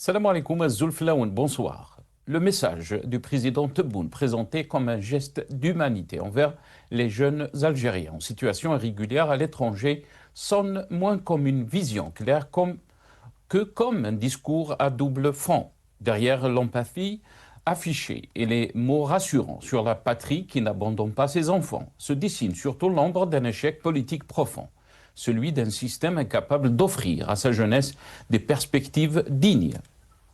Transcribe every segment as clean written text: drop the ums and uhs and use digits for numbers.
Salam alaikum, Zulflaoun, bonsoir. Le message du président Tebboune, présenté comme un geste d'humanité envers les jeunes Algériens en situation irrégulière à l'étranger, sonne moins comme une vision claire que comme un discours à double front. Derrière l'empathie affichée et les mots rassurants sur la patrie qui n'abandonne pas ses enfants, se dessine surtout l'ombre d'un échec politique profond, celui d'un système incapable d'offrir à sa jeunesse des perspectives dignes,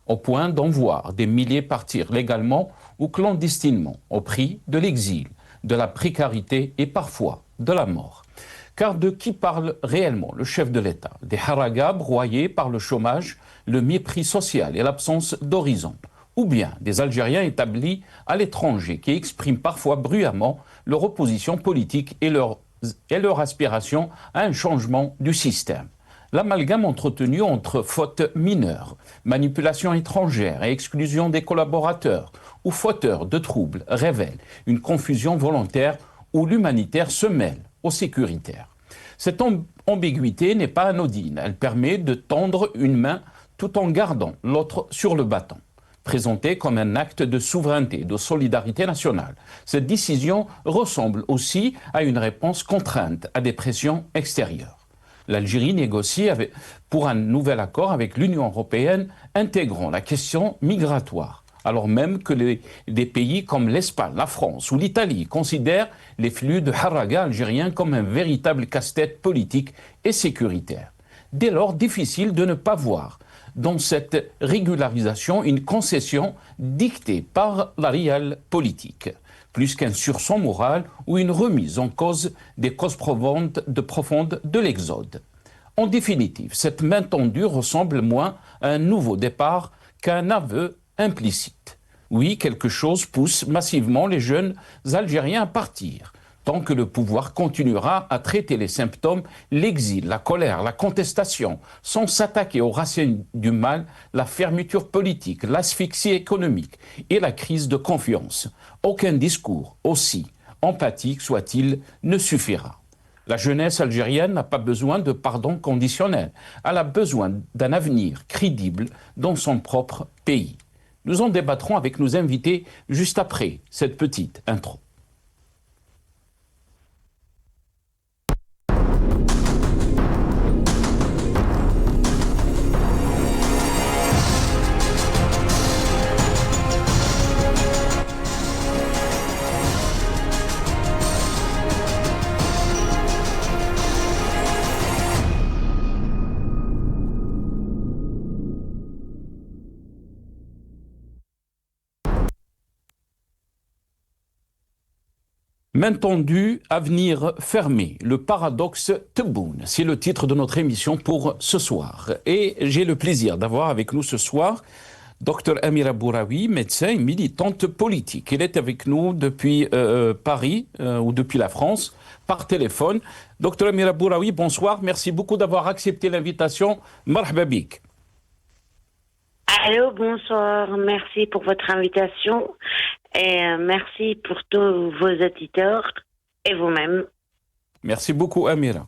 au point d'en voir des milliers partir légalement ou clandestinement, au prix de l'exil, de la précarité et parfois de la mort. Car de qui parle réellement le chef de l'État? Des haragas broyés par le chômage, le mépris social et l'absence d'horizon? Ou bien des Algériens établis à l'étranger qui expriment parfois bruyamment leur opposition politique et leur aspiration à un changement du système? L'amalgame entretenu entre fautes mineures, manipulation étrangère et exclusion des collaborateurs ou fauteurs de troubles révèle une confusion volontaire où l'humanitaire se mêle au sécuritaire. Cette ambiguïté n'est pas anodine, elle permet de tendre une main tout en gardant l'autre sur le bâton. Présentée comme un acte de souveraineté, de solidarité nationale, cette décision ressemble aussi à une réponse contrainte à des pressions extérieures. L'Algérie négocie pour un nouvel accord avec l'Union européenne intégrant la question migratoire, alors même que des pays comme l'Espagne, la France ou l'Italie considèrent les flux de haragas algériens comme un véritable casse-tête politique et sécuritaire. Dès lors, difficile de ne pas voir dans cette régularisation une concession dictée par la réelle politique, plus qu'un sursaut moral ou une remise en cause des causes profondes de l'exode. En définitive, cette main tendue ressemble moins à un nouveau départ qu'à un aveu implicite. Oui, quelque chose pousse massivement les jeunes Algériens à partir, tant que le pouvoir continuera à traiter les symptômes, l'exil, la colère, la contestation, sans s'attaquer aux racines du mal, la fermeture politique, l'asphyxie économique et la crise de confiance. Aucun discours, aussi empathique soit-il, ne suffira. La jeunesse algérienne n'a pas besoin de pardon conditionnel, elle a besoin d'un avenir crédible dans son propre pays. Nous en débattrons avec nos invités juste après cette petite intro. Main tendue, avenir fermé, le paradoxe Tebboune, c'est le titre de notre émission pour ce soir. Et j'ai le plaisir d'avoir avec nous ce soir Dr Amira Bouraoui, médecin et militante politique. Elle est avec nous depuis Paris ou depuis la France par téléphone. Dr Amira Bouraoui, bonsoir, merci beaucoup d'avoir accepté l'invitation. Marhaba bik. Allô, bonsoir, merci pour votre invitation et merci pour tous vos auditeurs et vous-même. Merci beaucoup Amira.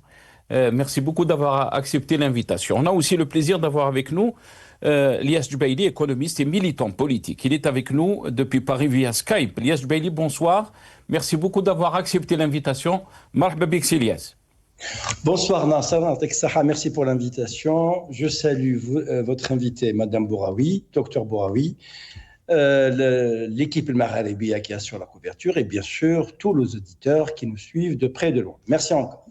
Merci beaucoup d'avoir accepté l'invitation. On a aussi le plaisir d'avoir avec nous Lias Djbaili, économiste et militant politique. Il est avec nous depuis Paris via Skype. Lias Djbaili, bonsoir. Merci beaucoup d'avoir accepté l'invitation. Marhaba bik Lias. Bonsoir Nasser, merci pour l'invitation. Je salue votre invité, Madame Bouraoui, Docteur Bouraoui, l'équipe Maghrébia qui assure la couverture et bien sûr tous les auditeurs qui nous suivent de près et de loin. Merci encore.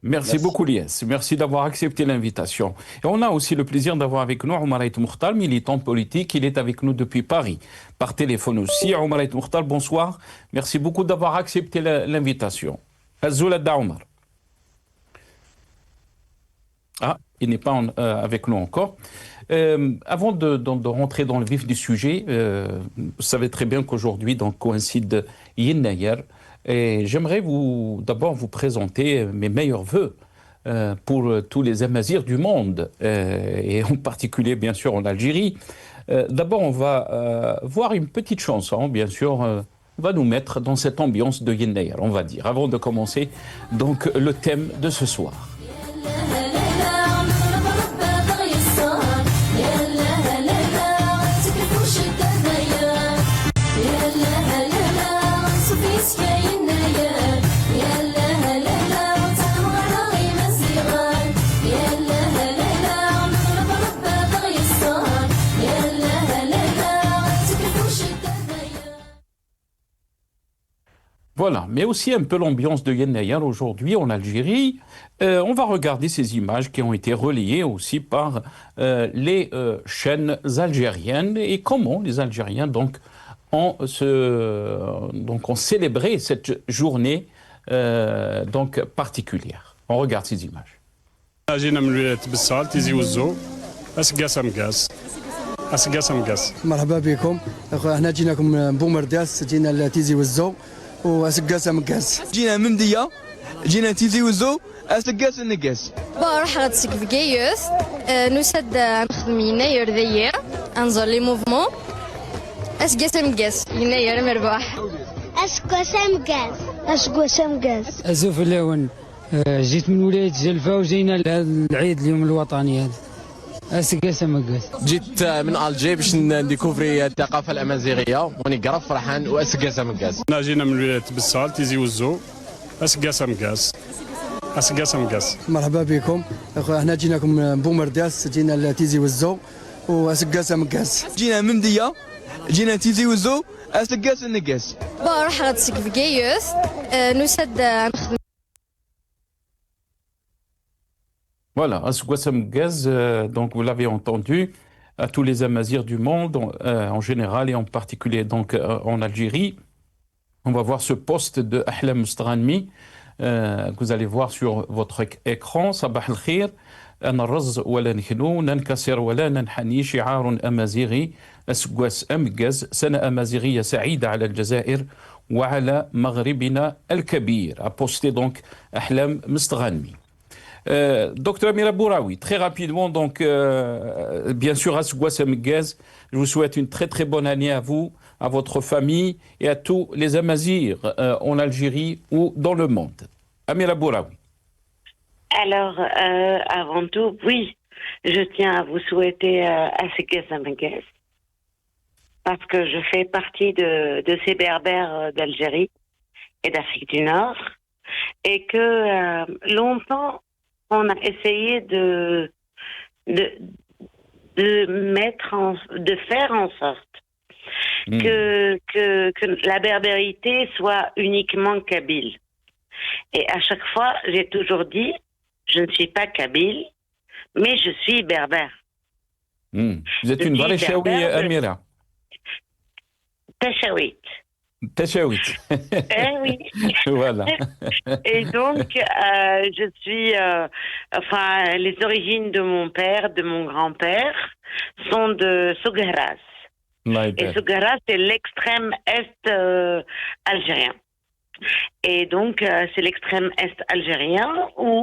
Merci beaucoup Lies, merci d'avoir accepté l'invitation. Et on a aussi le plaisir d'avoir avec nous Omar Ait Moukhtar, militant politique. Il est avec nous depuis Paris, par téléphone aussi. Omar Ait Moukhtar, bonsoir. Merci beaucoup d'avoir accepté l'invitation. Azoula Omar. Ah, il n'est pas avec nous encore. Avant de rentrer dans le vif du sujet, vous savez très bien qu'aujourd'hui coïncide Yennayer. Et j'aimerais d'abord vous présenter mes meilleurs vœux pour tous les Amazirs du monde, et en particulier bien sûr en Algérie. D'abord, on va voir une petite chanson, bien sûr, va nous mettre dans cette ambiance de Yennayer, on va dire, avant de commencer donc le thème de ce soir. Voilà, mais aussi un peu l'ambiance de Yennayer aujourd'hui en Algérie. On va regarder ces images qui ont été relayées aussi par les chaînes algériennes et comment les Algériens ont célébré cette journée donc particulière. On regarde ces images. جينا من ولاية بسال تيزي وزو اسقاس مقاس اسقاس مقاس. مرحبا بكم. احنا جيناكم من بومرداس، جينا لتيزي وزو واسقاس مقاس. جينا من مدية، جينا تيزي وزو اسقاس النقاس. راح غتسك في كيوس نسد نخدم يناير ذير انزر لي موفمون اسقاس مقاس يناير مرباح اسقاس مقاس اسقاس مقاس. ازوف اللون. جيت من ولاية جلفة وجينا العيد اليوم الوطني هذا اسقاس مقاس. جيت من الجي باش نديكوفري الثقافة الأمازيغية ونقرا فرحان واسقاس مقاس. جينا من ولاية بسال تيزي وزو اسقاس مقاس اسقاس مقاس. مرحبا بكم. احنا جيناكم من بومرداس، جينا لتيزي وزو واسقاس مقاس. جينا من مدية، جينا تيزي وزو اسقاس النقاس. راح غتسك في كيوس نسد نخدم. Voilà, Asgouassam Gaz, donc vous l'avez entendu, à tous les Amazirs du monde en général et en particulier donc en Algérie. On va voir ce post de Ahlam Mstranmi que vous allez voir sur votre écran. Sabah al-Khir, نرز ولا نحنو ننكسر ولا ننحني شعار أمازيغي أسقواسام غاز سنة أمازيغية سعيدة على الجزائر وعلى مغربنا الكبير. A posté donc Ahlam Mstranmi. Docteur Amira Bouraoui, très rapidement, donc, bien sûr, à Asgouassam Gaz, je vous souhaite une très très bonne année à vous, à votre famille et à tous les Amazirs en Algérie ou dans le monde. Amira Bouraoui. Alors, avant tout, oui, je tiens à vous souhaiter Asgouassam Gaz parce que je fais partie de ces berbères d'Algérie et d'Afrique du Nord et que longtemps, on a essayé de faire en sorte que la berbérité soit uniquement kabyle. Et à chaque fois, j'ai toujours dit, je ne suis pas kabyle, mais je suis berbère. Vous êtes une vraie chaoui, Amira. Tachawit. Tachawit. Oui. Voilà. Et donc, je suis... les origines de mon père, de mon grand-père, sont de Sougaras. Et Sougaras, c'est l'extrême est algérien. Et donc, c'est l'extrême est algérien où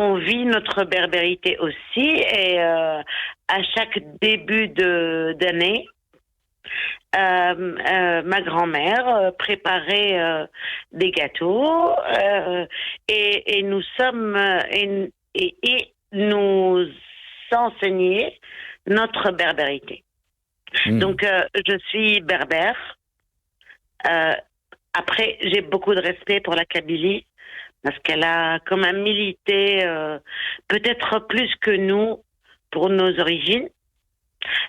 on vit notre berbérité aussi. Et à chaque début d'année, ma grand-mère préparait des gâteaux et nous sommes et nous enseignait notre berbérité. Donc je suis berbère. Après, j'ai beaucoup de respect pour la Kabylie parce qu'elle a quand même milité peut-être plus que nous pour nos origines.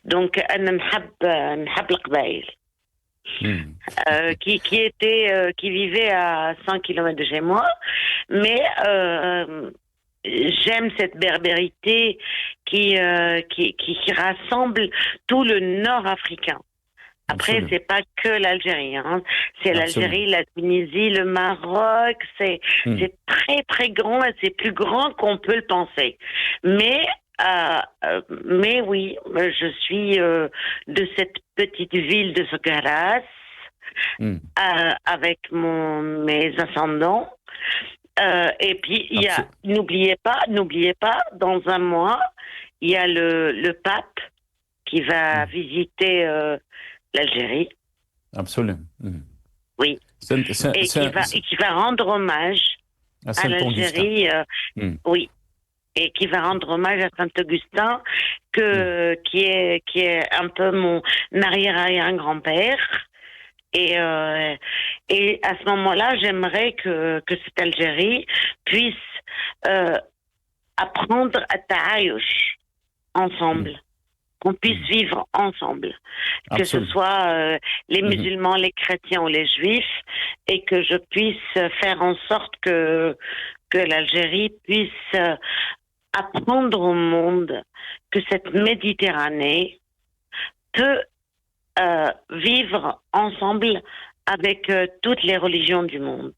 Donc, qui vivait à 100 km de chez moi, mais j'aime cette berbérité qui rassemble tout le nord africain. Après, c'est pas que l'Algérie, hein. C'est l'Algérie, la Tunisie, le Maroc, c'est très très grand et c'est plus grand qu'on peut le penser. Mais oui, je suis de cette petite ville de Sougaras avec mes ascendants. Et puis il y a, n'oubliez pas, dans un mois, il y a le pape qui va visiter l'Algérie. Absolument. Oui. Et qui va rendre hommage à l'Algérie. Oui. Et qui va rendre hommage à Saint-Augustin, qui est un peu mon arrière-grand-père. Et à ce moment-là, j'aimerais que cette Algérie puisse apprendre à ta'ayush ensemble. qu'on puisse vivre ensemble, que ce Absolument. soit les musulmans, les chrétiens ou les juifs, et que je puisse faire en sorte que l'Algérie puisse apprendre au monde que cette Méditerranée peut vivre ensemble avec toutes les religions du monde.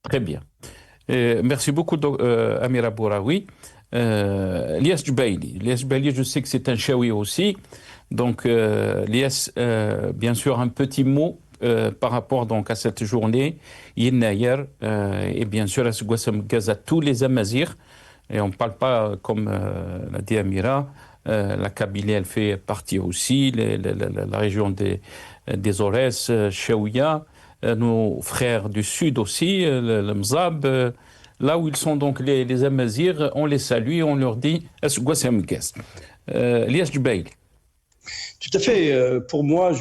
Très bien. Merci beaucoup, Amira Bouraoui. Lias Djbaili. Lias Djbaili, je sais que c'est un chaoui aussi. Donc, Lias, bien sûr, un petit mot par rapport donc, à cette journée, Yennayer, et bien sûr, à Sgouassam Gaza, tous les Amazirs. Et on ne parle pas, comme l'a dit Amira, la Kabylie, elle fait partie aussi, la région des Aurès, Chaouia, nos frères du Sud aussi, le Mzab, là où ils sont donc les Amazirs, on les salue, on leur dit Sgouassam Gaz. Lias Djbaili. Tout à fait. Pour moi,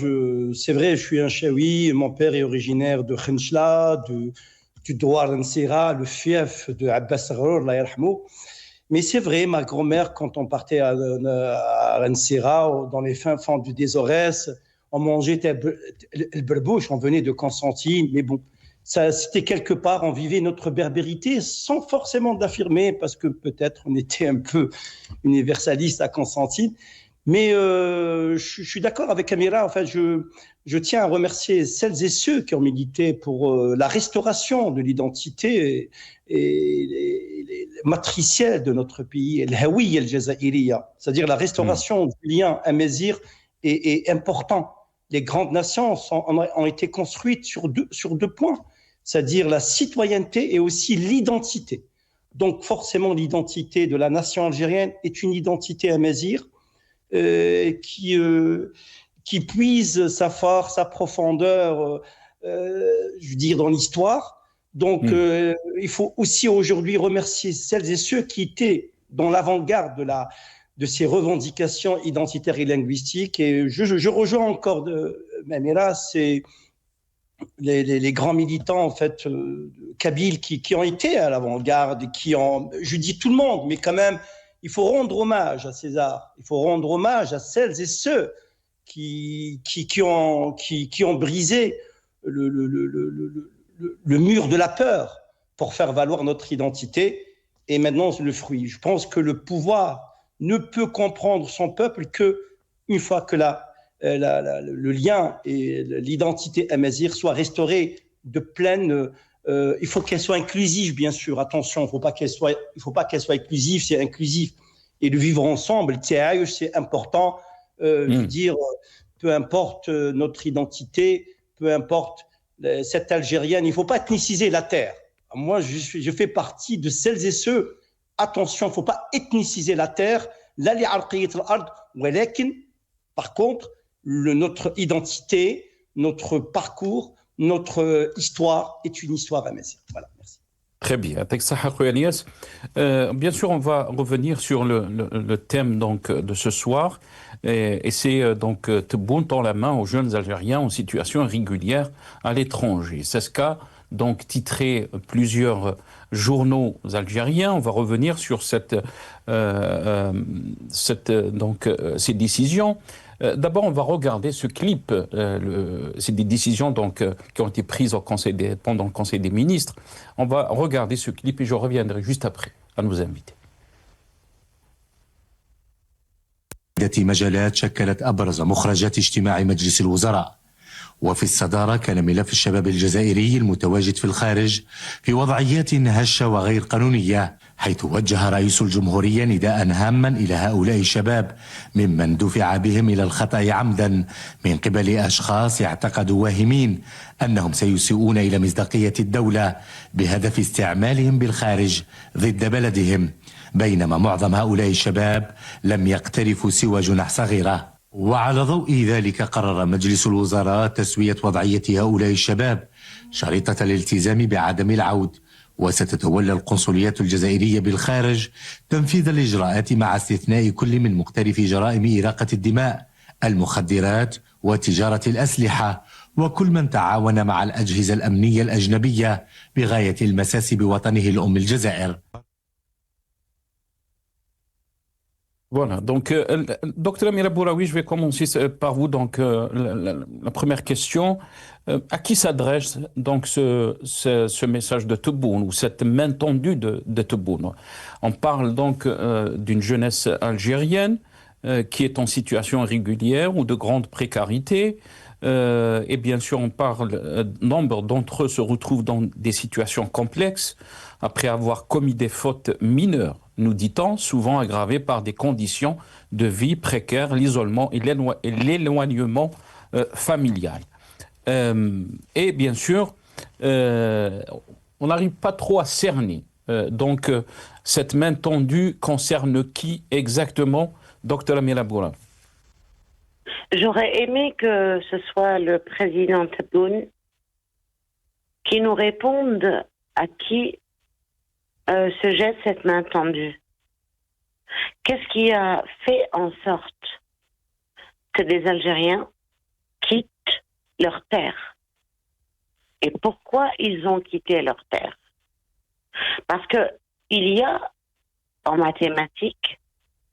c'est vrai, je suis un Chaoui. Mon père est originaire de Khenchla, du Douar Nsira, le fief de Abbas Gharour, Allah yarhamou. Mais c'est vrai, ma grand-mère, quand on partait à Nsira, dans les fins fonds du Désorès, on mangeait le berbouche, on venait de Constantine, mais bon, ça, c'était quelque part, on vivait notre berbérité sans forcément l'affirmer, parce que peut-être on était un peu universaliste à Constantine. Mais je suis d'accord avec Amira. En fait, je tiens à remercier celles et ceux qui ont milité pour la restauration de l'identité et matricielle de notre pays, el-Hawiya el-Jazairiya, c'est-à-dire la restauration du lien amazigh est important. Les grandes nations ont été construites sur deux points, c'est-à-dire la citoyenneté et aussi l'identité. Donc forcément, l'identité de la nation algérienne est une identité amazigh qui puise sa force, sa profondeur, je veux dire, dans l'histoire. Donc, il faut aussi aujourd'hui remercier celles et ceux qui étaient dans l'avant-garde de ces revendications identitaires et linguistiques. Et je rejoins encore Mamira, c'est les grands militants en fait kabyles qui ont été à l'avant-garde, je dis tout le monde, mais quand même. Il faut rendre hommage à César, il faut rendre hommage à celles et ceux qui ont brisé le mur de la peur pour faire valoir notre identité. Et maintenant, le fruit. Je pense que le pouvoir ne peut comprendre son peuple qu'une fois que le lien et l'identité amazigh soient restaurés de pleine... il faut qu'elle soit inclusive, bien sûr. Attention, il ne faut pas qu'elle soit inclusive, c'est inclusif. Et le vivre ensemble, c'est important. Je veux dire, peu importe notre identité, peu importe cette Algérienne, il ne faut pas ethniciser la terre. Moi, je fais partie de celles et ceux. Attention, il ne faut pas ethniciser la terre. Par contre, notre identité, notre parcours, notre histoire est une histoire amazigh. Voilà, merci. Très bien. Bien sûr, on va revenir sur le thème donc, de ce soir. Et c'est donc Tebboune tend la main aux jeunes Algériens en situation irrégulière à l'étranger. C'est ce qu'a donc titré plusieurs journaux algériens. On va revenir sur ces décisions. D'abord, on va regarder ce clip. C'est des décisions donc, qui ont été prises pendant le Conseil des ministres. On va regarder ce clip et je reviendrai juste après à nos invités. مجالات شكلت أبرز مخرجات اجتماع مجلس الوزراء. وفي الصدارة كان ملف الشباب الجزائري المتواجد في الخارج في وضعيات هشة وغير قانونية، حيث وجه رئيس الجمهورية نداء هاما إلى هؤلاء الشباب ممن دفع بهم إلى الخطأ عمدا من قبل أشخاص يعتقدوا واهمين أنهم سيسيئون إلى مصداقية الدولة بهدف استعمالهم بالخارج ضد بلدهم، بينما معظم هؤلاء الشباب لم يقترفوا سوى جنح صغيرة. وعلى ضوء ذلك قرر مجلس الوزراء تسوية وضعية هؤلاء الشباب شريطة الالتزام بعدم العود، وستتولى القنصليات الجزائرية بالخارج تنفيذ الإجراءات مع استثناء كل من مقترفي جرائم إراقة الدماء، المخدرات وتجارة الأسلحة، وكل من تعاون مع الأجهزة الأمنية الأجنبية بغاية المساس بوطنه الأم الجزائر. Voilà, donc, docteur Amira Bouraoui, je vais commencer par vous. Donc, la première question, à qui s'adresse donc ce message de Tebboune ou cette main tendue de Tebboune? On parle donc d'une jeunesse algérienne qui est en situation irrégulière ou de grande précarité. Et bien sûr, on parle, nombre d'entre eux se retrouvent dans des situations complexes après avoir commis des fautes mineures, nous dit-on, souvent aggravées par des conditions de vie précaires, l'isolement et l'éloignement familial. Et bien sûr, on n'arrive pas trop à cerner. Donc, cette main tendue concerne qui exactement, docteur Amira Bouraoui? J'aurais aimé que ce soit le président Tebboune qui nous réponde à qui se jette cette main tendue. Qu'est-ce qui a fait en sorte que des Algériens quittent leur terre? Et pourquoi ils ont quitté leur terre? Parce que il y a, en mathématiques,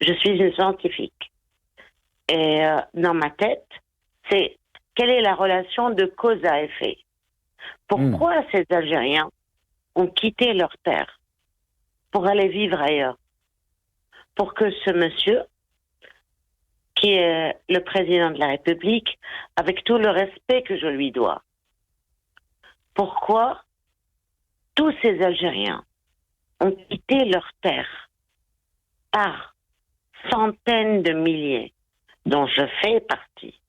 je suis une scientifique, et dans ma tête, c'est quelle est la relation de cause à effet? Pourquoi ces Algériens ont quitté leur terre pour aller vivre ailleurs? Pour que ce monsieur, qui est le président de la République, avec tout le respect que je lui dois, pourquoi tous ces Algériens ont quitté leur terre par centaines de milliers, dont je fais partie?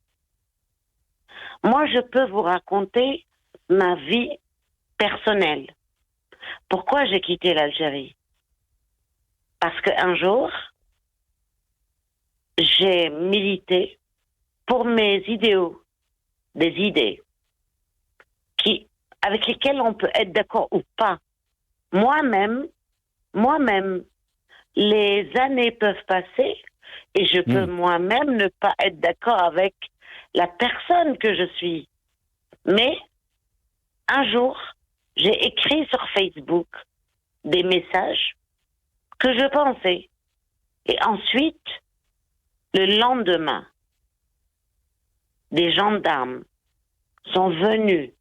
Moi, je peux vous raconter ma vie personnelle. Pourquoi j'ai quitté l'Algérie? Parce qu'un jour, j'ai milité pour mes idéaux, des idées avec lesquelles on peut être d'accord ou pas. Moi-même, les années peuvent passer et je peux moi-même ne pas être d'accord avec la personne que je suis. Mais un jour, j'ai écrit sur Facebook des messages que je pensais. Et ensuite, le lendemain, des gendarmes sont venus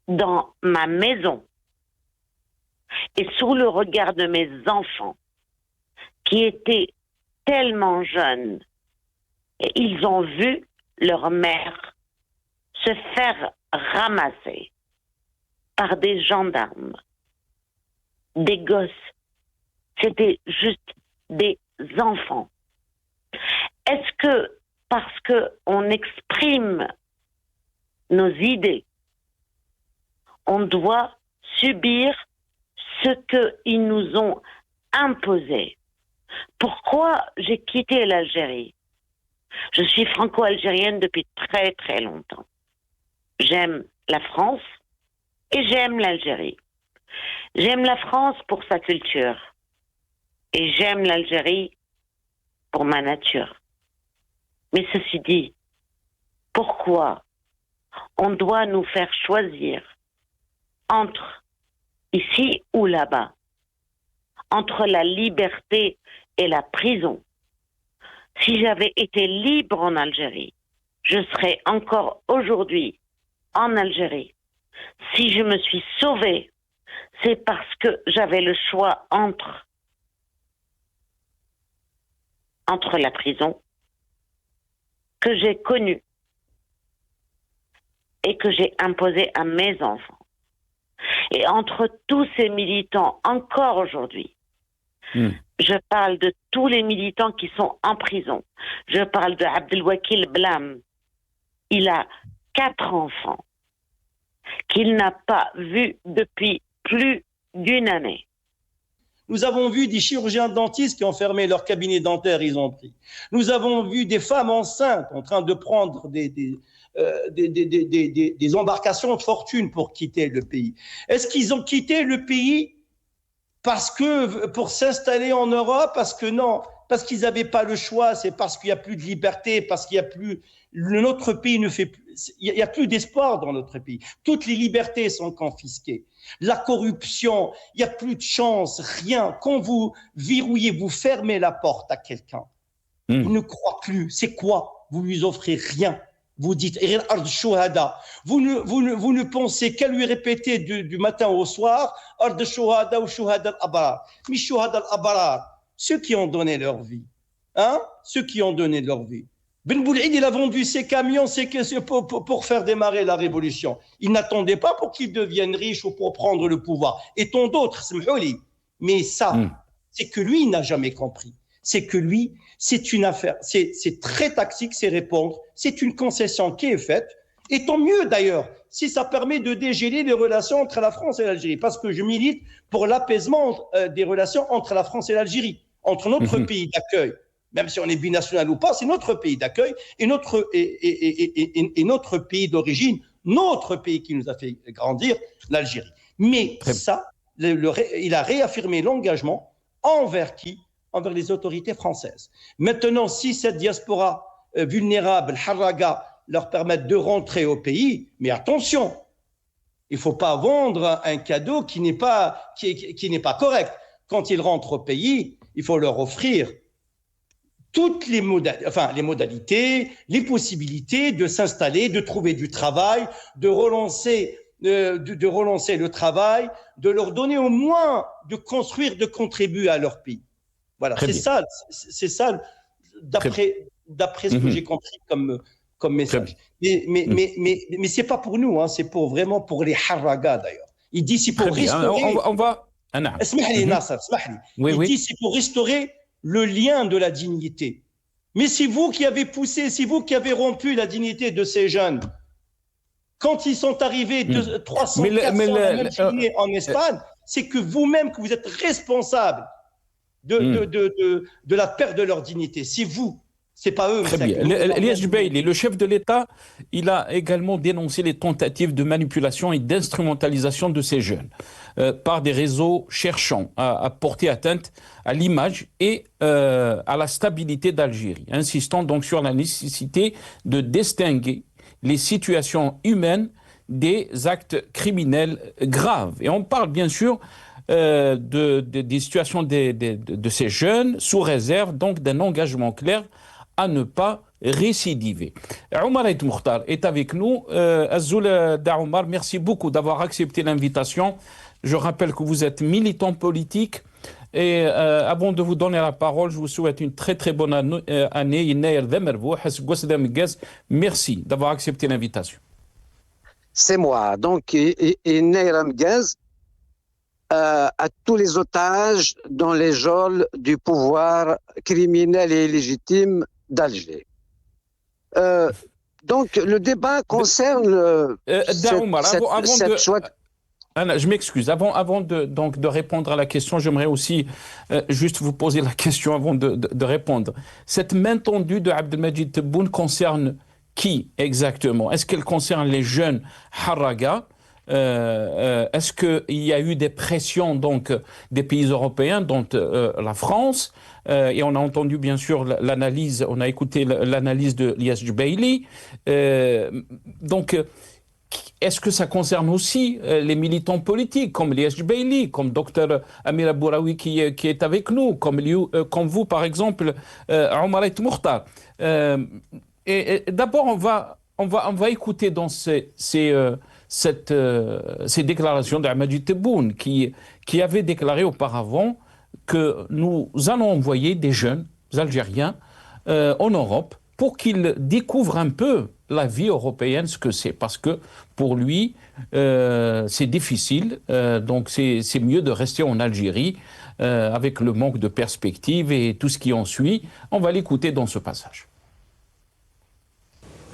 dans ma maison et sous le regard de mes enfants, qui étaient tellement jeunes, et ils ont vu leur mère se faire ramasser par des gendarmes, des gosses. C'était juste des enfants. Est-ce que parce qu'on exprime nos idées, on doit subir ce qu'ils nous ont imposé? Pourquoi j'ai quitté l'Algérie? Je suis franco-algérienne depuis très très longtemps. J'aime la France et j'aime l'Algérie. J'aime la France pour sa culture et j'aime l'Algérie pour ma nature. Mais ceci dit, pourquoi on doit nous faire choisir entre ici ou là-bas, entre la liberté et la prison? Si j'avais été libre en Algérie, je serais encore aujourd'hui en Algérie. Si je me suis sauvée, c'est parce que j'avais le choix entre la prison que j'ai connue et que j'ai imposée à mes enfants, et entre tous ces militants encore aujourd'hui. Je parle de tous les militants qui sont en prison. Je parle de Abdelwakil Blam. Il a 4 enfants qu'il n'a pas vus depuis plus d'une année. Nous avons vu des chirurgiens dentistes qui ont fermé leur cabinet dentaire, ils ont pris. Nous avons vu des femmes enceintes en train de prendre des embarcations de fortune pour quitter le pays. Est-ce qu'ils ont quitté le pays pour s'installer en Europe? Parce que non, Parce qu'ils n'avaient pas le choix, c'est parce qu'il n'y a plus de liberté, parce qu'il n'y a plus... Notre pays ne fait plus... Il n'y a plus d'espoir dans notre pays. Toutes les libertés sont confisquées. La corruption, il n'y a plus de chance, rien. Quand vous verrouillez, vous fermez la porte à quelqu'un, il ne croit plus. C'est quoi? Vous lui offrez rien. Vous dites, vous ne pensez qu'à lui répéter du matin au soir, Ard Shuhada ou Shuhada al-Abrar. Mais Shuhada al-Abrar, ceux qui ont donné leur vie. Hein? Ceux qui ont donné leur vie. Ben Boulid, il a vendu ses camions pour faire démarrer la révolution. Il n'attendait pas pour qu'il devienne riche ou pour prendre le pouvoir. Et tant d'autres, mais ça, c'est que lui, il n'a jamais compris. C'est que lui, c'est une affaire, c'est très taxique, c'est répondre, c'est une concession qui est faite. Et tant mieux d'ailleurs, si ça permet de dégéler les relations entre la France et l'Algérie. Parce que je milite pour l'apaisement des relations entre la France et l'Algérie, entre notre pays d'accueil. Même si on est binational ou pas, c'est notre pays d'accueil et notre pays d'origine, notre pays qui nous a fait grandir, l'Algérie. Mais ça, il a réaffirmé l'engagement envers qui? Envers les autorités françaises. Maintenant, si cette diaspora vulnérable, Harraga, leur permettent de rentrer au pays, mais attention, il ne faut pas vendre un cadeau qui n'est pas correct. Quand ils rentrent au pays, il faut leur offrir toutes les modalités, les possibilités de s'installer, de trouver du travail, de relancer le travail, de leur donner au moins de construire, de contribuer à leur pays. Voilà, c'est ça, d'après ce que j'ai compris comme message. Mais c'est pas pour nous, hein, c'est vraiment pour les Harraga d'ailleurs. Il dit c'est pour restaurer. On va. Il dit c'est pour restaurer le lien de la dignité. Mais c'est vous qui avez poussé, c'est vous qui avez rompu la dignité de ces jeunes. Quand ils sont arrivés de 300, 400 en Espagne, c'est que vous-même, que vous êtes responsable de la perte de leur dignité. C'est vous, c'est pas eux. Très bien. Elias Jubaili, le chef de l'État, il a également dénoncé les tentatives de manipulation et d'instrumentalisation de ces jeunes par des réseaux cherchant à porter atteinte à l'image et à la stabilité d'Algérie, insistant donc sur la nécessité de distinguer les situations humaines des actes criminels graves. Et on parle bien sûr des situations de ces jeunes, sous réserve donc d'un engagement clair à ne pas récidiver. Omar Ait Mokhtar est avec nous. Azzoul Omar, merci beaucoup d'avoir accepté l'invitation. Je rappelle que vous êtes militant politique. Et avant de vous donner la parole, je vous souhaite une très très bonne année. Merci d'avoir accepté l'invitation. C'est moi. Donc, Nayram Gaz, à tous les otages dans les geôles du pouvoir criminel et illégitime d'Alger. Donc, le débat concerne cette choix. Anna, je m'excuse. Avant de répondre à la question, j'aimerais aussi juste vous poser la question avant de répondre. Cette main tendue de Abdelmajid Tebboune concerne qui exactement? Est-ce qu'elle concerne les jeunes Harraga? Est-ce qu'il y a eu des pressions donc, des pays européens, dont la France, et on a entendu bien sûr l'analyse, on a écouté l'analyse de Elias Jubaili. Donc, est-ce que ça concerne aussi les militants politiques, comme Elias Jubaili, comme Dr Amir Bouraoui qui est avec nous, comme vous par exemple, Omar Ait Mokhtar. Et d'abord, on va écouter dans ces déclarations d'Abdelmajid Tebboune qui avait déclaré auparavant que nous allons envoyer des jeunes Algériens en Europe pour qu'ils découvrent un peu la vie européenne, ce que c'est. Parce que pour lui, c'est difficile, donc c'est mieux de rester en Algérie avec le manque de perspective et tout ce qui en suit. On va l'écouter dans ce passage.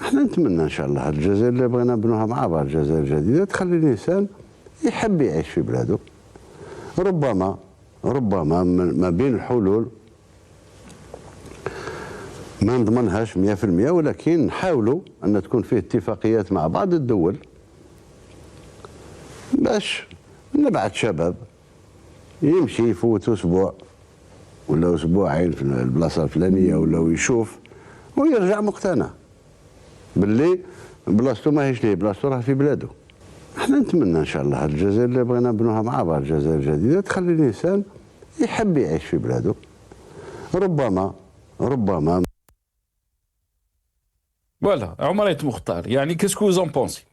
احنا نتمنى ان شاء الله الجزائر اللي بغينا نبنوها مع بعض، الجزائر الجديده تخلي الانسان يحب يعيش في بلاده. ربما ما بين الحلول ما نضمنهاش 100%، ولكن نحاولوا ان تكون فيه اتفاقيات مع بعض الدول باش نبعث شباب يمشي يفوت اسبوع ولا اسبوعين في البلاصه الفلانيه ولا يشوف ويرجع مقتنع باللي بلاصتو ماهيش ليه، بلاصتو راه في بلاده. احنا نتمنى ان شاء الله هذه الجزائر اللي بغينا نبنوها مع بعض، الجزائر الجديده، تخلي الانسان يحب يعيش في بلاده. ربما Voilà, Omar Mokhtar, yani qu'est-ce que vous en pensez?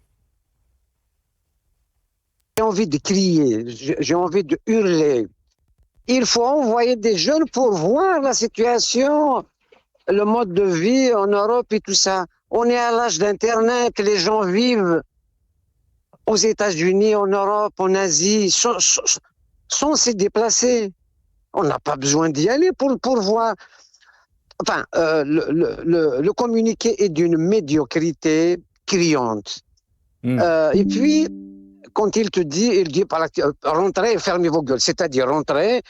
J'ai envie de crier, j'ai envie de hurler. Il faut envoyer des jeunes pour voir la situation, le mode de vie en Europe et tout ça. On est à l'âge d'Internet, les gens vivent aux États-Unis, en Europe, en Asie, sans se déplacer. On n'a pas besoin d'y aller pour voir. Enfin, le communiqué est d'une médiocrité criante. Et puis, quand il dit rentrez et fermez vos gueules, c'est-à-dire rentrez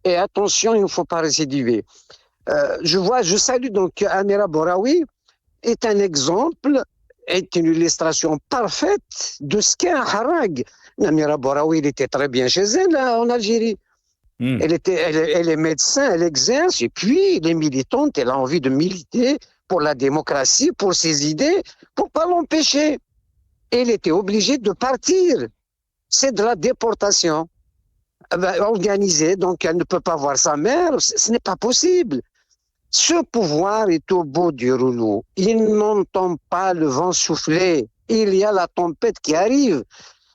et attention, il ne faut pas récidiver. Je salue donc Amira Boraoui, est un exemple, est une illustration parfaite de ce qu'est un harag. Amira Boraoui, il était très bien chez elle en Algérie. Elle est médecin, elle exerce, et puis elle est militante, elle a envie de militer pour la démocratie, pour ses idées, pour pas l'empêcher. Elle était obligée de partir. C'est de la déportation organisée, donc elle ne peut pas voir sa mère, ce n'est pas possible. Ce pouvoir est au bout du rouleau. Il n'entend pas le vent souffler. Il y a la tempête qui arrive.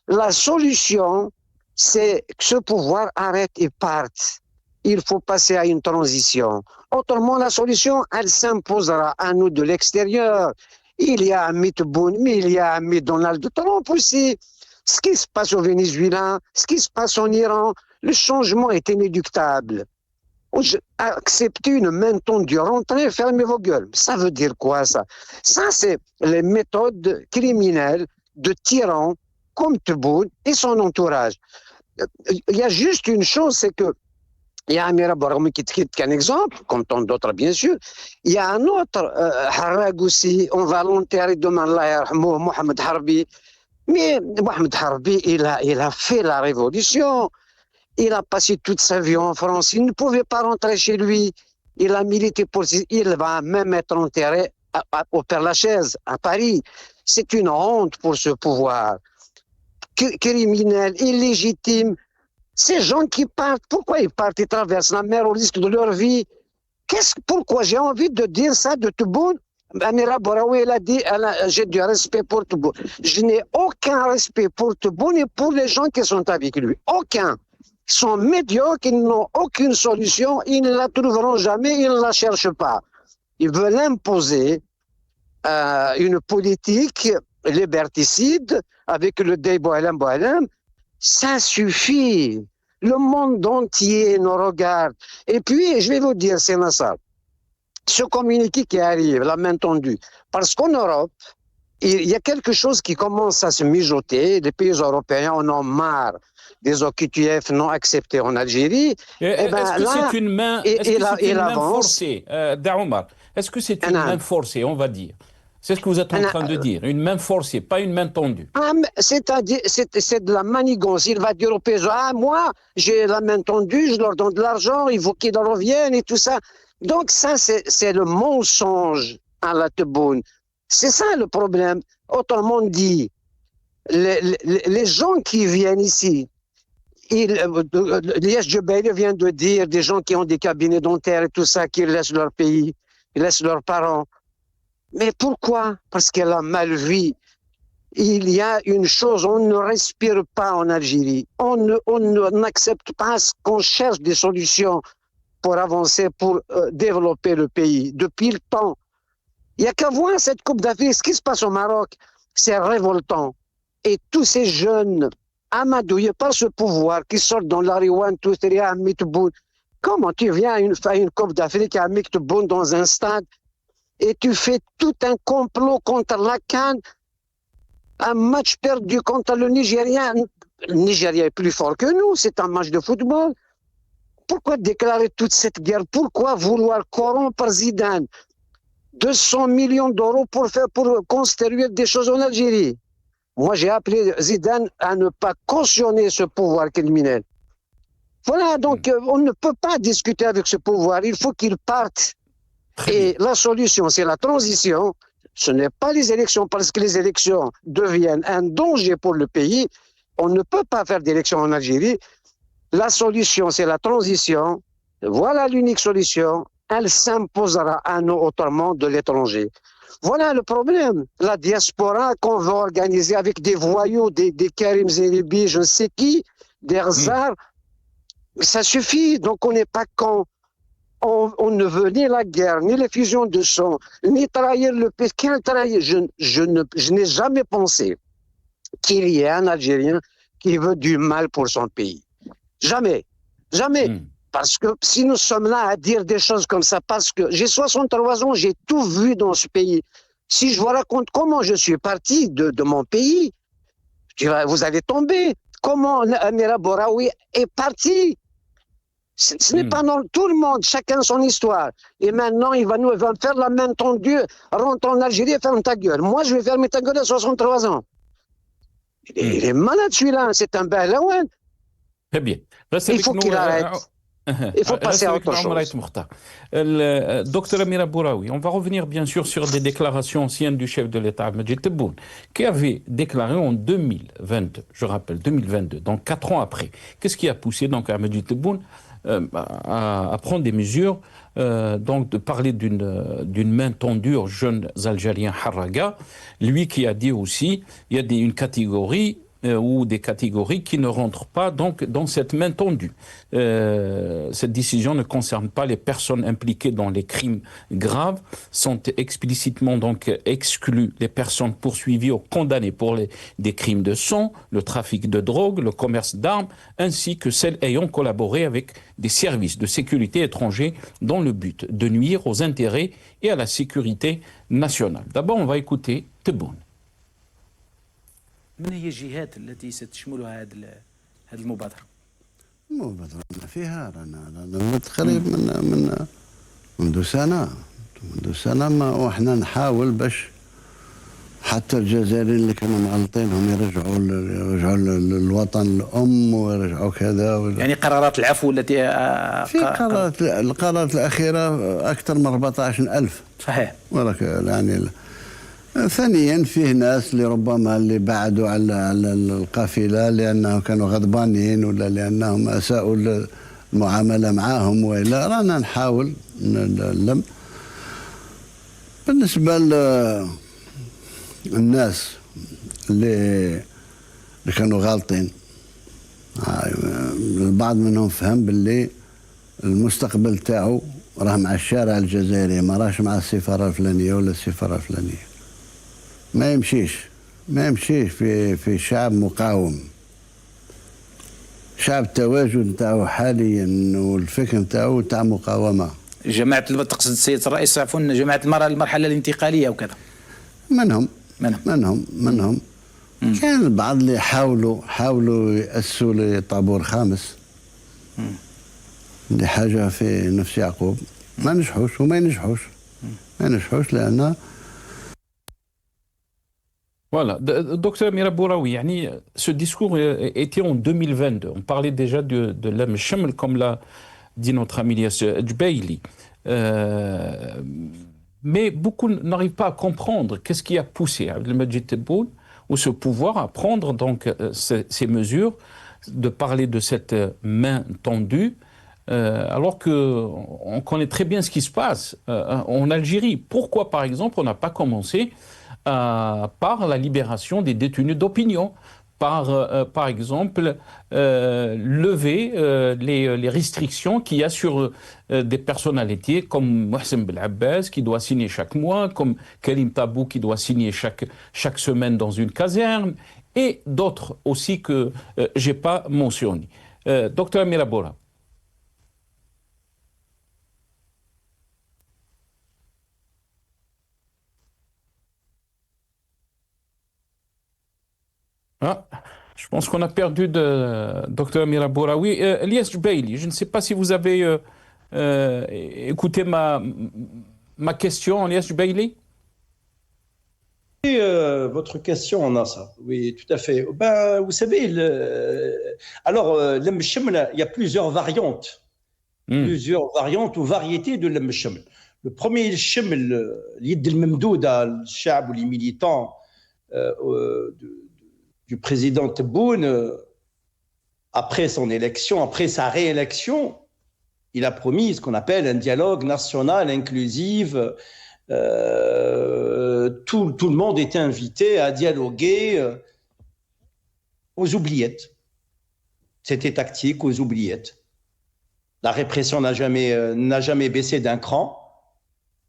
La solution, c'est que ce pouvoir arrête et parte. Il faut passer à une transition. Autrement, la solution, elle s'imposera à nous de l'extérieur. Il y a Amit Boun, mais il y a Amit Donald Trump aussi. Ce qui se passe au Venezuela, ce qui se passe en Iran, le changement est inéluctable. Accepter une main tendue, rentrer, fermez vos gueules. Ça veut dire quoi, ça? Ça, c'est les méthodes criminelles de tyrans comme Tebboune et son entourage. Il y a juste une chose, c'est que il y a Amira Boraoui qui quitte qu'un exemple, comme tant d'autres bien sûr. Il y a un autre harag aussi, on va l'enterrer demain, Mohamed Harbi. Mais Mohamed Harbi, il a fait la révolution. Il a passé toute sa vie en France. Il ne pouvait pas rentrer chez lui. Il a milité pour... Il va même être enterré au Père-Lachaise, à Paris. C'est une honte pour ce pouvoir. Criminel, illégitime. Ces gens qui partent, pourquoi ils partent? Ils traversent la mer au risque de leur vie. Pourquoi j'ai envie de dire ça de Tebboune? Amira Boraoui, elle a dit, j'ai du respect pour Tebboune. Je n'ai aucun respect pour Tebboune et pour les gens qui sont avec lui. Aucun. Ils sont médiocres, ils n'ont aucune solution, ils ne la trouveront jamais, ils ne la cherchent pas. Ils veulent imposer une politique liberticide avec le Dey Boualem. Ça suffit. Le monde entier nous regarde. Et puis, je vais vous dire, c'est Nassar, ce communiqué qui arrive, la main tendue, parce qu'en Europe, il y a quelque chose qui commence à se mijoter. Les pays européens en ont marre des OQTF non acceptés en Algérie. Est-ce que c'est une main, forcée, Daoumar? Est-ce que c'est une main forcée, on va dire? C'est ce que vous êtes en train de dire, une main forcée, pas une main tendue. C'est-à-dire, c'est de la manigance. Il va dire aux paysans, moi, j'ai la main tendue, je leur donne de l'argent, il faut qu'ils reviennent et tout ça. Donc ça, c'est le mensonge à la Tebboune. C'est ça le problème. Autrement dit, les gens qui viennent ici, Lies Djebaili vient de dire, des gens qui ont des cabinets dentaires et tout ça, qui laissent leur pays, ils laissent leurs parents. Mais pourquoi? Parce qu'elle a mal vu. Il y a une chose, on ne respire pas en Algérie. On n'accepte pas qu'on cherche des solutions pour avancer, pour développer le pays. Depuis le temps, il n'y a qu'à voir cette Coupe d'Afrique. Ce qui se passe au Maroc, c'est révoltant. Et tous ces jeunes amadouillés par ce pouvoir qui sortent dans l'Ariwan, Toustria, Amit Boun. Comment tu viens à une Coupe d'Afrique à Amit Boun dans un stade et tu fais tout un complot contre la CAN, un match perdu contre le Nigeria. Le Nigeria est plus fort que nous, c'est un match de football. Pourquoi déclarer toute cette guerre? Pourquoi vouloir corrompre Zidane? 200 millions d'euros pour construire des choses en Algérie. Moi, j'ai appelé Zidane à ne pas cautionner ce pouvoir criminel. Voilà, donc on ne peut pas discuter avec ce pouvoir, il faut qu'il parte. Et la solution, c'est la transition, ce n'est pas les élections, parce que les élections deviennent un danger pour le pays. On ne peut pas faire d'élections en Algérie. La solution, c'est la transition. Voilà l'unique solution. Elle s'imposera à nous autrement de l'étranger. Voilà le problème. La diaspora qu'on veut organiser avec des voyous, des Karim Zeribi, je ne sais qui, des Rzar, ça suffit. Donc on n'est pas con. On ne veut ni la guerre, ni l'effusion de sang, ni trahir le pays. Quel trahir? Je n'ai jamais pensé qu'il y ait un Algérien qui veut du mal pour son pays. Jamais. Jamais. Parce que si nous sommes là à dire des choses comme ça, parce que j'ai 63 ans, j'ai tout vu dans ce pays. Si je vous raconte comment je suis parti de mon pays, vous allez tomber. Comment Amira Boraoui est parti? Ce n'est pas dans tout le monde, chacun son histoire. Et maintenant, il va me faire la main tendue, rentre en Algérie et ferme ta gueule. Moi, je vais fermer ta gueule à 63 ans. Il est malade celui-là, c'est un Bahlaouane. Très bien. Il faut qu'il arrête. Il faut passer à autre chose. Docteur Amira Boraoui, on va revenir bien sûr sur des déclarations anciennes du chef de l'État, Majid Tebboune, qui avait déclaré en 2022, je rappelle, 2022, donc 4 ans après. Qu'est-ce qui a poussé donc Majid Tebboune à prendre des mesures, donc de parler d'une main tendue aux jeunes Algériens Harraga, lui qui a dit aussi, il y a une catégorie ou des catégories qui ne rentrent pas donc dans cette main tendue. Cette décision ne concerne pas les personnes impliquées dans les crimes graves, sont explicitement donc exclues les personnes poursuivies ou condamnées pour des crimes de sang, le trafic de drogue, le commerce d'armes, ainsi que celles ayant collaboré avec des services de sécurité étrangers dans le but de nuire aux intérêts et à la sécurité nationale. D'abord, on va écouter Tebboune. من هي الجهات التي ستشملها هذه المبادرة؟ المبادرة فيها رانا تقريبا منذ سنة وإحنا نحاول باش حتى الجزائريين اللي كانوا مغلطينهم يرجعوا للوطن الأم ويرجعوا كذا. يعني قرارات العفو التي في القرارات الأخيرة أكثر من 14,000. صحيح. ولك يعني ثانيا فيه ناس اللي ربما اللي بعدوا على القافله لانهم كانوا غضبانين ولا لانهم اساءوا المعامله معاهم والا رانا نحاول نلم. بالنسبه للناس اللي كانوا غالطين البعض منهم فهم باللي المستقبل تاعو راه مع الشارع الجزائري ما راهش مع السفاره الفلانيه ولا السفاره الفلانيه. ما يمشيش في شعب مقاوم. شعب التواجد نتاعو حاليا والفكر نتاعو تاع مقاومه. جماعه تقصد السيد الرئيس عفوا جماعه المرحله الانتقاليه وكذا. منهم. كان البعض اللي حاولوا يأسسوا لطابور خامس. دي حاجه في نفس يعقوب ما نجحوش وما ينجحوش. لان Voilà, docteur Amira Boraoui, ce discours était en 2022. On parlait déjà de l'âme Shamel, comme l'a dit notre ami Elias Djbeili. Mais beaucoup n'arrivent pas à comprendre qu'est-ce qui a poussé Abdelmajid Tebboune ou ce pouvoir à prendre donc ces mesures, de parler de cette main tendue, alors qu'on connaît très bien ce qui se passe en Algérie. Pourquoi, par exemple, on n'a pas commencé par la libération des détenus d'opinion, par exemple, lever les restrictions qu'il y a sur des personnalités comme Mohsen Belabbas qui doit signer chaque mois, comme Karim Tabou qui doit signer chaque semaine dans une caserne, et d'autres aussi que je n'ai pas mentionnés. Docteur Amira Boraoui. Ah, je pense qu'on a perdu Dr Amira Boraoui. Elias Djbeili, je ne sais pas si vous avez écouté ma question, Elias Djbeili. Et, votre question, Nasser, oui, tout à fait. Ben, vous savez, il y a plusieurs variantes. Plusieurs variantes ou variétés de l'Mshaml. Le premier Sheml, l'Yid al-Memdouda, le Chab ou les militants du président Tebboune, après son élection, après sa réélection, il a promis ce qu'on appelle un dialogue national inclusif. Tout le monde était invité à dialoguer aux oubliettes. C'était tactique, aux oubliettes. La répression n'a jamais baissé d'un cran.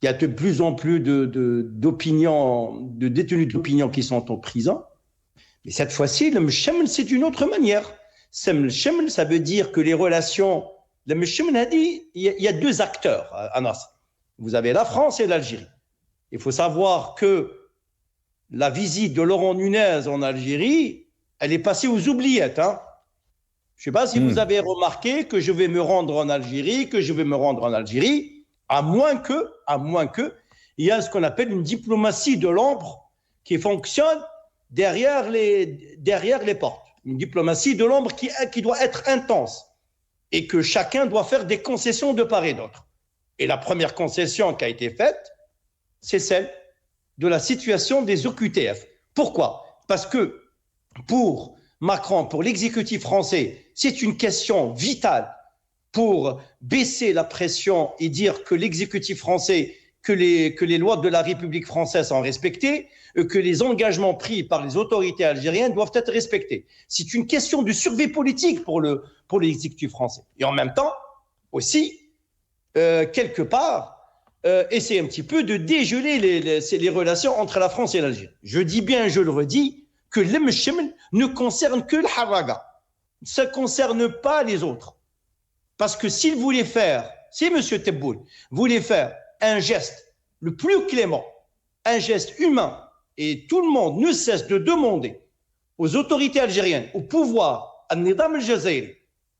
Il y a de plus en plus de détenus d'opinion qui sont en prison. Mais cette fois-ci, le Mshaml, c'est d'une autre manière. Le Mshaml, ça veut dire que les relations... Le Mshaml a dit, il y a deux acteurs à Nasr. Vous avez la France et l'Algérie. Il faut savoir que la visite de Laurent Nunez en Algérie, elle est passée aux oubliettes. Hein. Je ne sais pas si vous avez remarqué que je vais me rendre en Algérie, à moins que, il y a ce qu'on appelle une diplomatie de l'ombre qui fonctionne derrière les portes. Une diplomatie de l'ombre qui doit être intense et que chacun doit faire des concessions de part et d'autre. Et la première concession qui a été faite, c'est celle de la situation des OQTF. Pourquoi? Parce que pour Macron, pour l'exécutif français, c'est une question vitale pour baisser la pression et dire que l'exécutif français, que les lois de la République française sont respectées, que les engagements pris par les autorités algériennes doivent être respectés. C'est une question de survie politique pour l'exécutif français. Et en même temps, aussi, quelque part, essayer un petit peu de dégeler les relations entre la France et l'Algérie. Je dis bien, je le redis, que le Mshaml ne concerne que le Haraga. Ça ne concerne pas les autres. Parce que si M. Tebboune voulait faire un geste le plus clément, un geste humain, et tout le monde ne cesse de demander aux autorités algériennes, au pouvoir, à Nidam al-Jazairi,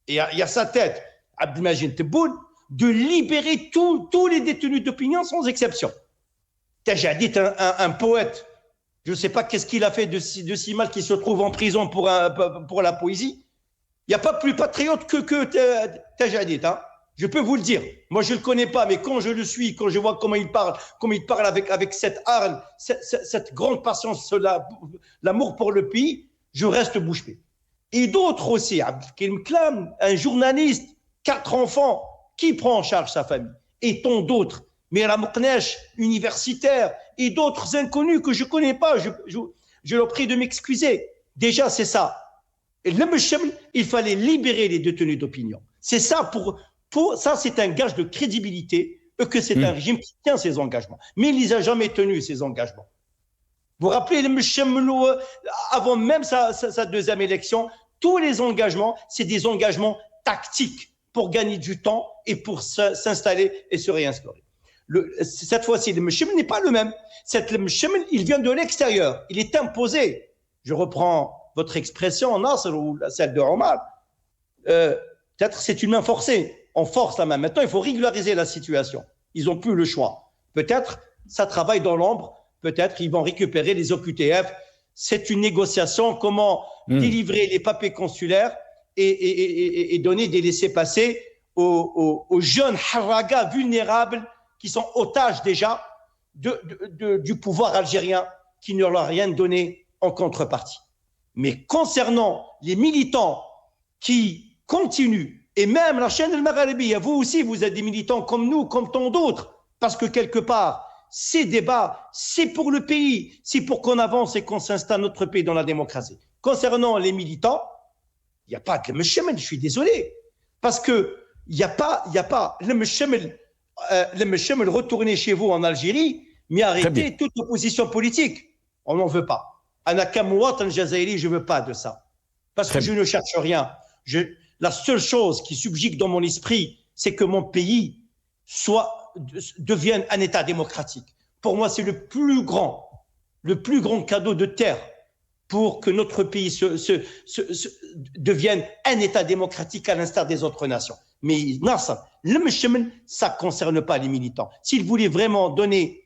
et à sa tête, Abdelmajid Tebboune, de libérer tous les détenus d'opinion sans exception. J'ai dit un poète, je ne sais pas qu'est-ce qu'il a fait de si mal qu'il se trouve en prison pour la poésie. Il n'y a pas plus patriote que Tajadid, hein. Je peux vous le dire. Moi, je ne le connais pas, mais quand je le suis, quand je vois comment il parle avec cette hargne, cette grande patience, l'amour pour le pays, je reste bouche bée. Et d'autres aussi, Abdelkrim Klam, un journaliste, 4 enfants, qui prend en charge sa famille? Et tant d'autres. Mais la Mouknesh, universitaire, et d'autres inconnus que je ne connais pas. Je leur prie de m'excuser. Déjà, c'est ça. Et le Mshaml, il fallait libérer les détenus d'opinion. C'est ça, ça, c'est un gage de crédibilité, que c'est un régime qui tient ses engagements. Mais il n'a jamais tenu ses engagements. Vous vous rappelez, le Mshaml, avant même sa deuxième élection, tous les engagements, c'est des engagements tactiques pour gagner du temps et pour s'installer et se réinstaurer. Cette fois-ci, le Mshaml n'est pas le même. Le Mshaml, il vient de l'extérieur. Il est imposé. Je reprends votre expression, Nasr, ou celle de Omar. Peut-être c'est une main forcée. On force la main. Maintenant, il faut régulariser la situation. Ils n'ont plus le choix. Peut-être ça travaille dans l'ombre. Peut-être ils vont récupérer les OQTF. C'est une négociation. Comment délivrer les papiers consulaires et donner des laissez-passer aux jeunes haragas vulnérables qui sont otages déjà du pouvoir algérien qui ne leur a rien donné en contrepartie. Mais concernant les militants qui continuent, et même la chaîne al-Magharibi, vous aussi, vous êtes des militants comme nous, comme tant d'autres, parce que quelque part, ces débats, c'est pour le pays, c'est pour qu'on avance et qu'on s'installe notre pays dans la démocratie. Concernant les militants, il n'y a pas que le Mshaml, je suis désolé, parce que il n'y a pas le Mshaml, retourner chez vous en Algérie, mais arrêter toute opposition politique. On n'en veut pas. Anaka Mouat al-Jazairi, je ne veux pas de ça. Parce que je ne cherche rien. La seule chose qui subjugue dans mon esprit, c'est que mon pays devienne un État démocratique. Pour moi, c'est le plus grand cadeau de terre pour que notre pays devienne un État démocratique à l'instar des autres nations. Mais Nasr, le Mshaml, ça ne concerne pas les militants. S'ils voulaient vraiment donner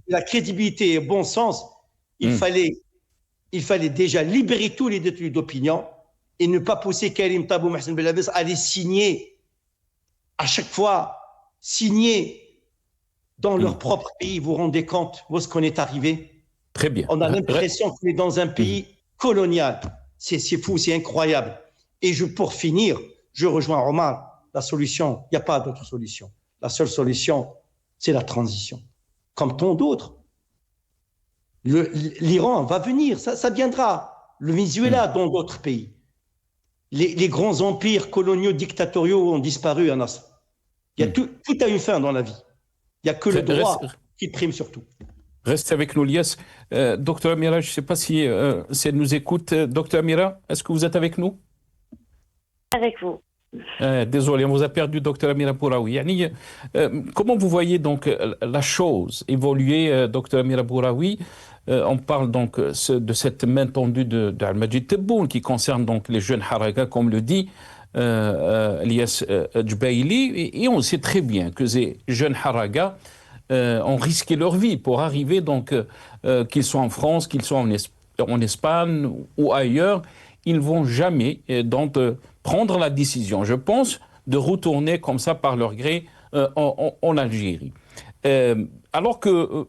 la crédibilité et bon sens, il fallait déjà libérer tous les détenus d'opinion et ne pas pousser Karim Tabou, Mohsen Belabès à les signer, à chaque fois, signer dans leur propre pays. Vous vous rendez compte où est-ce qu'on est arrivé? Très bien. On a l'impression qu'on est dans un pays colonial. C'est fou, c'est incroyable. Et pour finir, je rejoins Omar, la solution, il n'y a pas d'autre solution. La seule solution, c'est la transition. Comme tant d'autres. L'Iran va venir, ça viendra. Le Venezuela, dans d'autres pays. Les grands empires coloniaux dictatoriaux ont disparu à Nasr. Tout a une fin dans la vie. Il n'y a que le droit qui prime surtout. Reste avec nous, Lies. Docteur Amira, je ne sais pas si elle nous écoute. Docteur Amira, est-ce que vous êtes avec nous? Avec vous. Désolé, on vous a perdu, docteur Amira Bouraoui. Yani, comment vous voyez donc la chose évoluer, docteur Amira Bouraoui? On parle donc de cette main tendue d'Al-Majid Tebboune qui concerne donc les jeunes Haraga, comme le dit Lies Djbaili, et on sait très bien que ces jeunes Haraga ont risqué leur vie pour arriver, donc qu'ils soient en France, qu'ils soient en Espagne ou ailleurs, ils ne vont jamais donc prendre la décision, je pense, de retourner comme ça par leur gré en Algérie. Alors que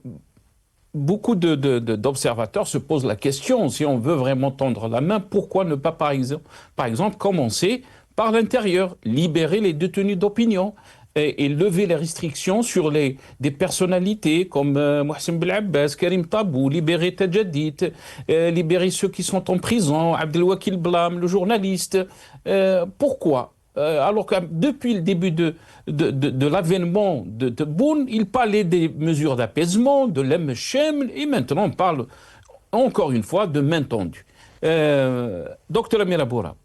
beaucoup d'observateurs se posent la question, si on veut vraiment tendre la main, pourquoi ne pas, par exemple, commencer par l'intérieur, libérer les détenus d'opinion et lever les restrictions sur des personnalités comme Mohsen Belabès, Karim Tabou, libérer Tadjadid, libérer ceux qui sont en prison, Abdelwakil Blam, le journaliste. Pourquoi alors que depuis le début de l'avènement de Tebboune, il parlait des mesures d'apaisement, de l'Emchem, et maintenant on parle encore une fois de main tendue. Docteur Amira Boura.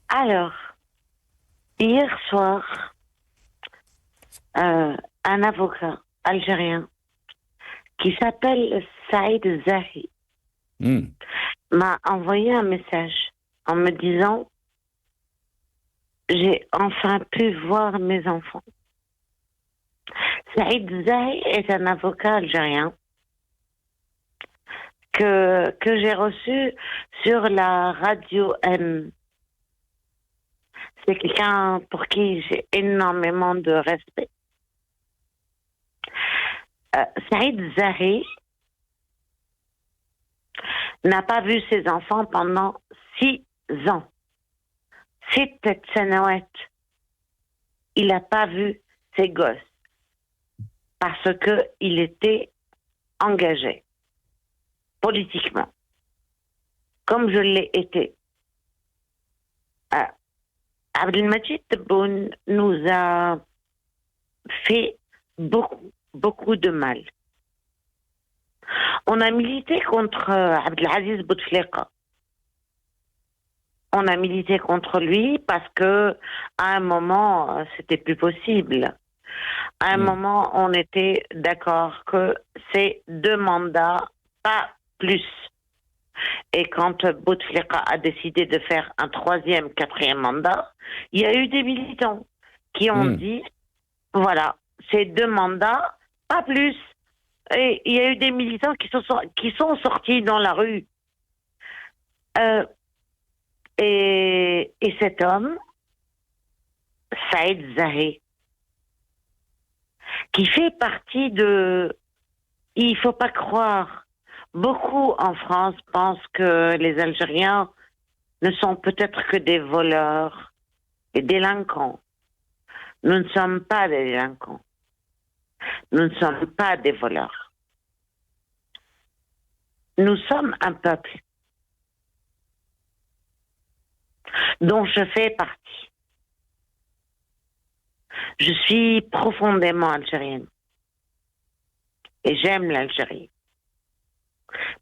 Alors, hier soir, un avocat algérien qui s'appelle Saïd Zahi m'a envoyé un message en me disant: j'ai enfin pu voir mes enfants. Saïd Zahi est un avocat algérien que j'ai reçu sur la radio M. C'est quelqu'un pour qui j'ai énormément de respect. Saïd Zahi n'a pas vu ses enfants pendant 6 ans. 6 سنوات. Il n'a pas vu ses gosses parce qu'il était engagé politiquement, comme je l'ai été. Abdelmajid Tebboune nous a fait beaucoup de mal. On a milité contre Abdelaziz Bouteflika. On a milité contre lui parce que à un moment, c'était plus possible. À un moment, on était d'accord que c'est 2 mandats, pas plus. Et quand Bouteflika a décidé de faire un 3e, 4e mandat, il y a eu des militants qui ont dit, voilà, c'est 2 mandats, pas plus. Et il y a eu des militants qui sont sortis dans la rue. Et cet homme, Saïd Zahi, qui fait partie de... Il ne faut pas croire. Beaucoup en France pensent que les Algériens ne sont peut-être que des voleurs et délinquants. Nous ne sommes pas des délinquants. Nous ne sommes pas des voleurs. Nous sommes un peuple dont je fais partie. Je suis profondément algérienne et j'aime l'Algérie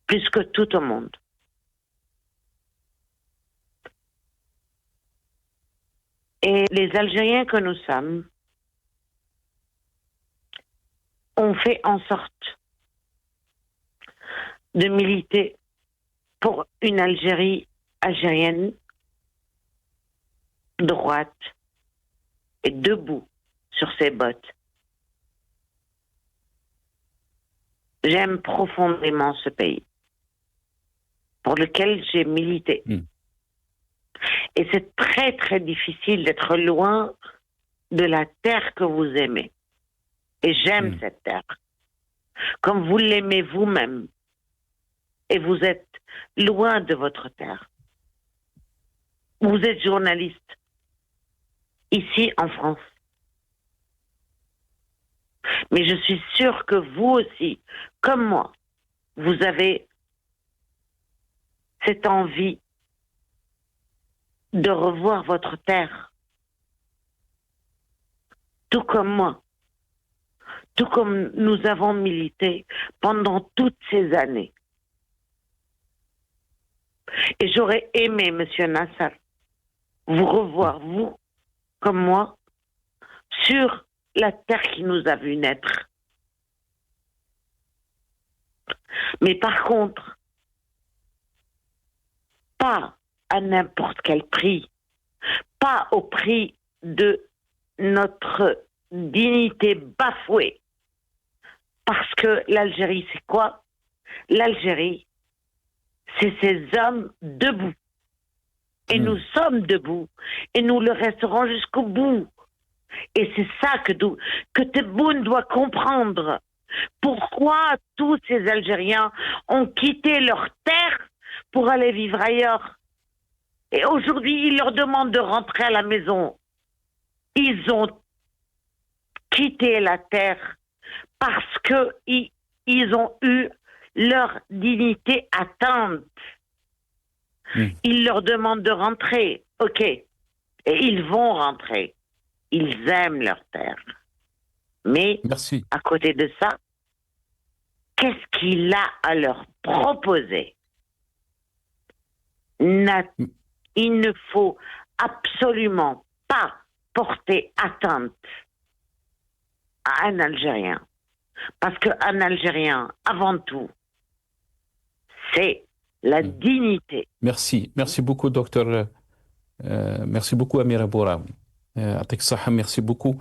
plus que tout au monde. Et les Algériens que nous sommes ont fait en sorte de militer pour une Algérie algérienne droite et debout sur ses bottes. J'aime profondément ce pays pour lequel j'ai milité. Et c'est très, très difficile d'être loin de la terre que vous aimez. Et j'aime cette terre. Comme vous l'aimez vous-même. Et vous êtes loin de votre terre. Vous êtes journaliste. Ici, en France. Mais je suis sûre que vous aussi, comme moi, vous avez cette envie de revoir votre terre. Tout comme moi. Tout comme nous avons milité pendant toutes ces années. Et j'aurais aimé, Monsieur Nassar, vous revoir, vous, comme moi, sur la terre qui nous a vu naître. Mais par contre, pas à n'importe quel prix, pas au prix de notre dignité bafouée. Parce que l'Algérie, c'est quoi? L'Algérie, c'est ces hommes debout. Et nous sommes debout. Et nous le resterons jusqu'au bout. Et c'est ça que Tebboune doit comprendre. Pourquoi tous ces Algériens ont quitté leur terre pour aller vivre ailleurs? Et aujourd'hui, ils leur demandent de rentrer à la maison. Ils ont quitté la terre parce qu'ils ont eu leur dignité atteinte. Ils leur demandent de rentrer. OK. Et ils vont rentrer. Ils aiment leur terre. Mais, à côté de ça, qu'est-ce qu'il a à leur proposer? Il ne faut absolument pas porter atteinte à un Algérien. Parce qu'un Algérien, avant tout, c'est la dignité. Merci. Merci beaucoup, docteur. Merci beaucoup, Amira Bouraoui. Merci beaucoup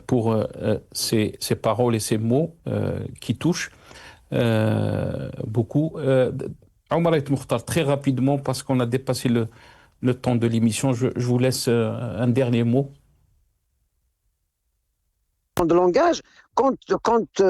pour ces paroles et ces mots qui touchent beaucoup. Omar El Moukhtar, très rapidement, parce qu'on a dépassé le temps de l'émission, je vous laisse un dernier mot. De langage, quand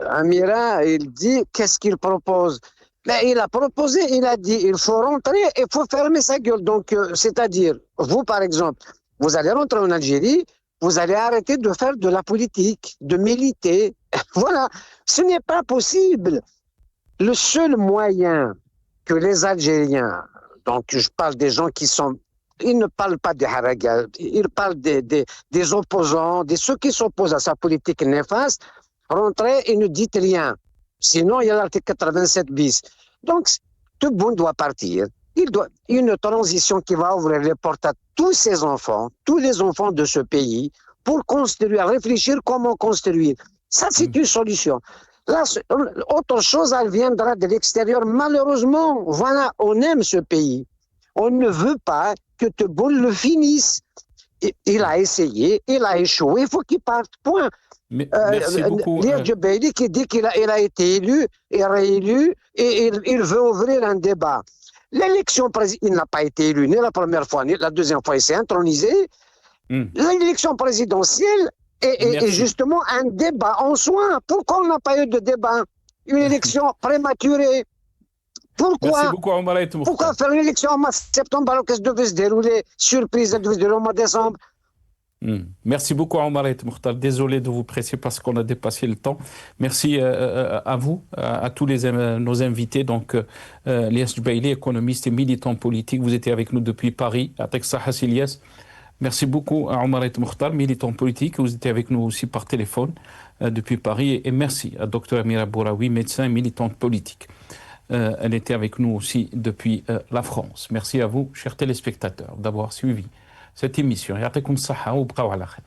Amira, il dit qu'est-ce qu'il propose? Mais il a proposé, il a dit il faut rentrer et il faut fermer sa gueule. Donc, c'est-à-dire, vous par exemple, vous allez rentrer en Algérie, vous allez arrêter de faire de la politique, de militer. Voilà, ce n'est pas possible. Le seul moyen que les Algériens, donc je parle des gens qui sont, ils ne parlent pas des haragas, ils parlent des opposants, de ceux qui s'opposent à sa politique néfaste, rentrez et ne dites rien. Sinon, il y a l'article 87 bis. Donc, tout le monde doit partir. Il doit une transition qui va ouvrir les portes à tous ces enfants, tous les enfants de ce pays, pour construire, réfléchir comment construire. Ça, c'est une solution. Là, autre chose, elle viendra de l'extérieur. Malheureusement, voilà, on aime ce pays. On ne veut pas que Tebboune le finisse. Il a essayé, il a échoué, il faut qu'il parte, point. Merci beaucoup. Lia Djebaili qui dit qu'il a été élu et réélu et il veut ouvrir un débat. L'élection présidentielle, il n'a pas été élu ni la première fois ni la deuxième fois, il s'est intronisé. L'élection présidentielle est justement un débat en soi. Pourquoi on n'a pas eu de débat? Une élection prématurée. Pourquoi? Pourquoi faire une élection en septembre alors qu'elle devait se dérouler surprise, elle devait se dérouler au mois de décembre? Merci beaucoup, Omar El Moukhtar. Désolé de vous presser parce qu'on a dépassé le temps. Merci à vous, à tous nos invités. Donc, Lias Djebaili, économiste et militant politique, vous étiez avec nous depuis Paris, à Texas, Ilyas. Merci beaucoup à Omar El Moukhtar, militant politique. Vous étiez avec nous aussi par téléphone depuis Paris. Et merci à Dr Amira Bouraoui, médecin et militante politique. Elle était avec nous aussi depuis la France. Merci à vous, chers téléspectateurs, d'avoir suivi cette émission. Ya'tikoum saha ou bqaw ala khair.